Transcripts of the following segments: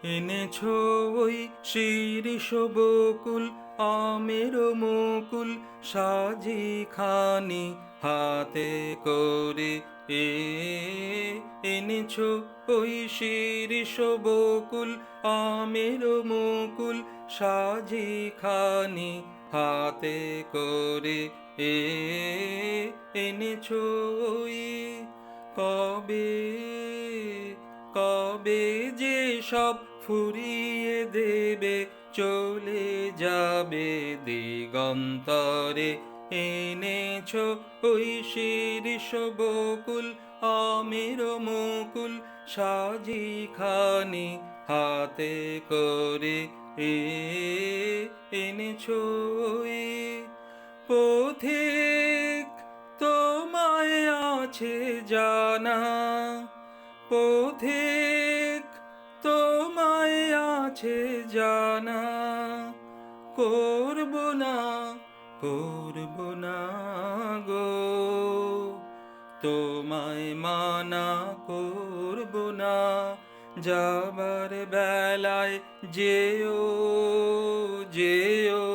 এনেছো ওই শিরিষ বকুল আমের মুকুল সাজি খানি হাতে করে এনেছো ওই শিরিষ বকুল আমের মুকুল সাজি খানি হাতে করে এনেছো ওই কবে কবে যে সব ফুরিয়ে দেবে চলে যাবে দিগন্তরে এনেছো ওই শিরিষ বকুল আমের মুকুল সাজি খানি হাতে করে এনেছো ওই পথিক তোমায় আছে জানা পথিক তোমায় আছে জানা করব না করব না গো তোমায় মানা করব না যাবার বেলায় যেও যেও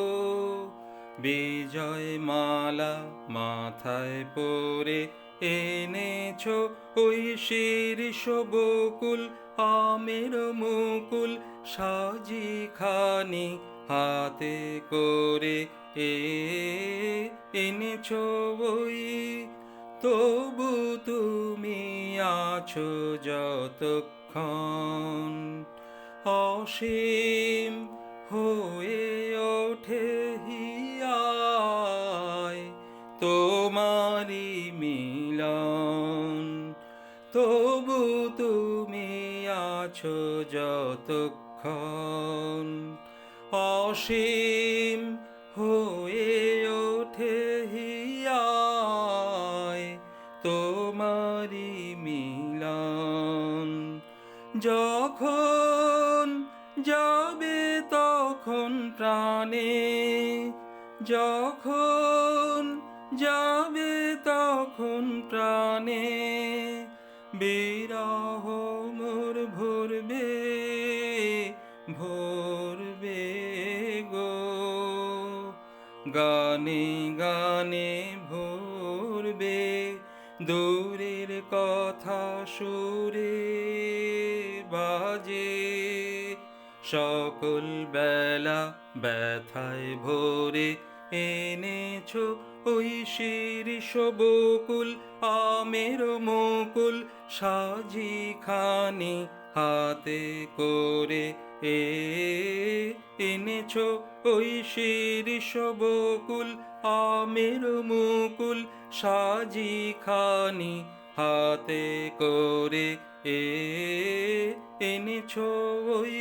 বিজয় মালা মাথায় পরে এনেছো ওই শিরিষ বকুল আমের মুকুল সাজি খানি হাতে করে এনেছো ওই তবু তুমি আছো যতক্ষণ অসীম হয়ে ওঠে হিয়ায় তোমারি মিলন তবু তুমি আছো যতক্ষণ অসীম হয়ে ওঠে হিয়ায় তোমারি মিলন যখন যাবে তখন প্রাণে যখন যাবে তখন প্রাণে বিরহ মোর ভরবে ভরবে গো গানে গানে ভরবে দূরের কথা সুরে বাজে সকল বেলা ব্যথায় ভরে এনেছো ওই শিরিষ বকুল আমের মুকুল সাজি খানি হাতে করে এনেছো ওই শিরিষ বকুল আমের মুকুল সাজি খানি হাতে করে এনেছো ওই